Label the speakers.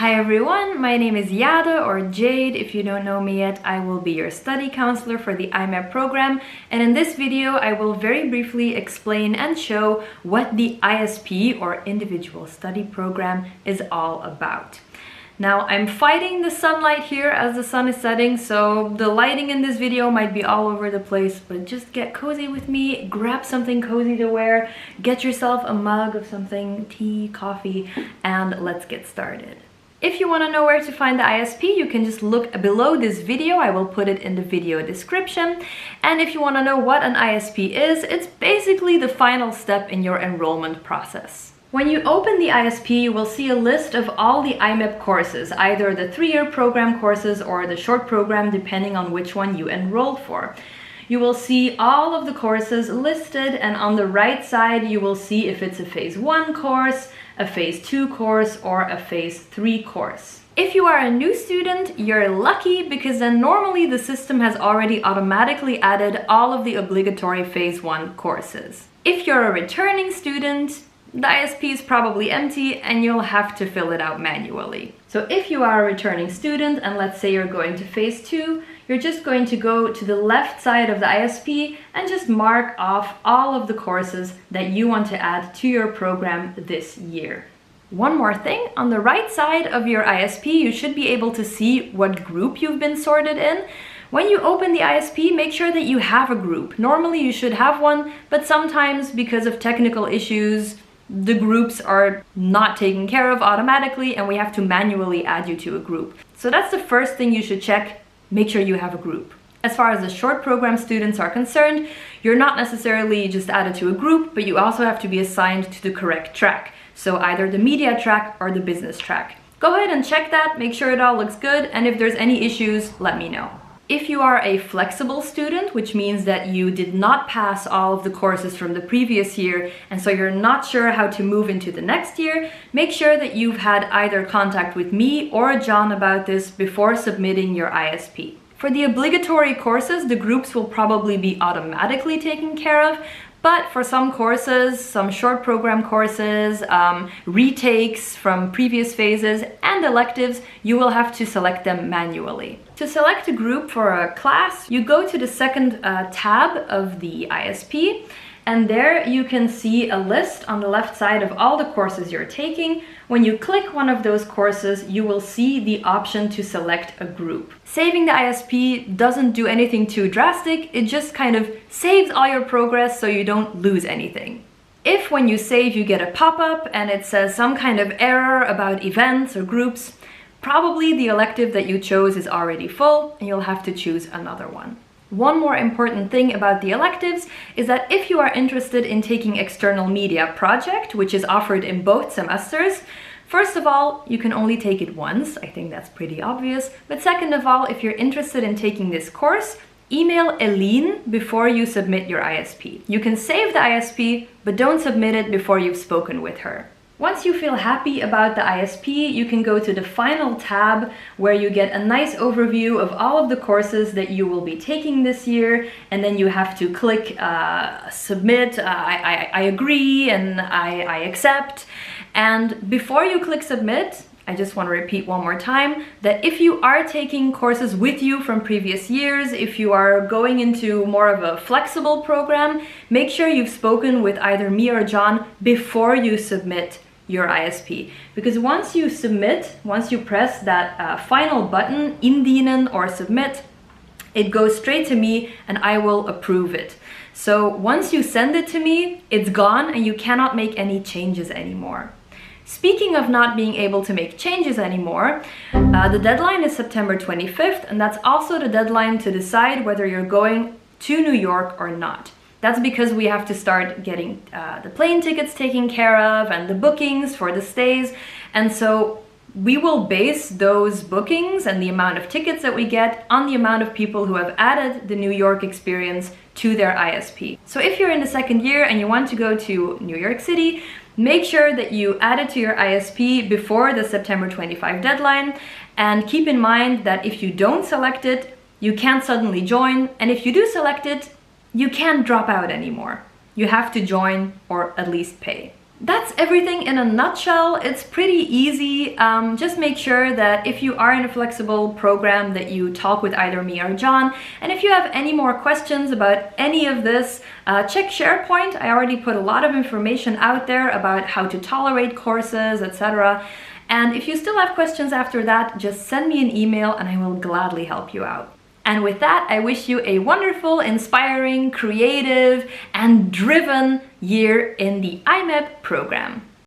Speaker 1: Hi everyone, my name is Jade or Jade. If you don't know me yet, I will be your study counselor for the Imeb program, and in this video I will very briefly explain and show what the ISP or Individual Study Program is all about. Now I'm fighting the sunlight here as the sun is setting, so the lighting in this video might be all over the place, but just get cozy with me, grab something cozy to wear, get yourself a mug of something, tea, coffee, and let's get started. If you want to know where to find the ISP, you can just look below this video. I will put it in the video description. And if you want to know what an ISP is, it's basically the final step in your enrollment process. When you open the ISP, you will see a list of all the Imeb courses, either the 3-year program courses or the short program, depending on which one you enrolled for. You will see all of the courses listed, and on the right side you will see if it's a phase 1 course, a phase 2 course, or a phase 3 course. If you are a new student, you're lucky because then normally the system has already automatically added all of the obligatory phase 1 courses. If you're a returning student, the ISP is probably empty and you'll have to fill it out manually. So if you are a returning student and let's say you're going to phase 2, you're just going to go to the left side of the ISP and just mark off all of the courses that you want to add to your program this year. One more thing, on the right side of your ISP, you should be able to see what group you've been sorted in. When you open the ISP, make sure that you have a group. Normally you should have one, but sometimes because of technical issues, the groups are not taken care of automatically and we have to manually add you to a group. So that's the first thing you should check. Make sure you have a group. As far as the short program students are concerned, you're not necessarily just added to a group, but you also have to be assigned to the correct track. So either the media track or the business track. Go ahead and check that, make sure it all looks good, and if there's any issues, let me know. If you are a flexible student, which means that you did not pass all of the courses from the previous year, and so you're not sure how to move into the next year, make sure that you've had either contact with me or John about this before submitting your ISP. For the obligatory courses, the groups will probably be automatically taken care of, but for some courses, some short program courses, retakes from previous phases, and electives, you will have to select them manually. To select a group for a class, you go to the second tab of the ISP, and there you can see a list on the left side of all the courses you're taking. When you click one of those courses, you will see the option to select a group. Saving the ISP doesn't do anything too drastic, it just kind of saves all your progress so you don't lose anything. If when you save you get a pop-up and it says some kind of error about events or groups, probably the elective that you chose is already full and you'll have to choose another one. One more important thing about the electives is that if you are interested in taking external media project, which is offered in both semesters, first of all, you can only take it once. I think that's pretty obvious. But second of all, if you're interested in taking this course, email Eileen before you submit your ISP. You can save the ISP, but don't submit it before you've spoken with her. Once you feel happy about the ISP, you can go to the final tab where you get a nice overview of all of the courses that you will be taking this year, and then you have to click submit, I agree and I accept. And before you click submit, I just want to repeat one more time that if you are taking courses with you from previous years, if you are going into more of a flexible program, make sure you've spoken with either me or John before you submit your ISP. Because once you submit, once you press that final button, indienen or submit, it goes straight to me and I will approve it. So once you send it to me, it's gone and you cannot make any changes anymore. Speaking of not being able to make changes anymore, the deadline is September 25th, and that's also the deadline to decide whether you're going to New York or not. That's because we have to start getting the plane tickets taken care of and the bookings for the stays, and so we will base those bookings and the amount of tickets that we get on the amount of people who have added the New York experience to their ISP. So if you're in the second year and you want to go to New York City, make sure that you add it to your ISP before the September 25 deadline, and keep in mind that if you don't select it, you can't suddenly join, and if you do select it, you can't drop out anymore. You have to join or at least pay. That's everything in a nutshell. It's pretty easy. Just make sure that if you are in a flexible program that you talk with either me or John. And if you have any more questions about any of this, check SharePoint. I already put a lot of information out there about how to tolerate courses, etc. And if you still have questions after that, just send me an email and I will gladly help you out. And with that, I wish you a wonderful, inspiring, creative, and driven year in the Imeb program.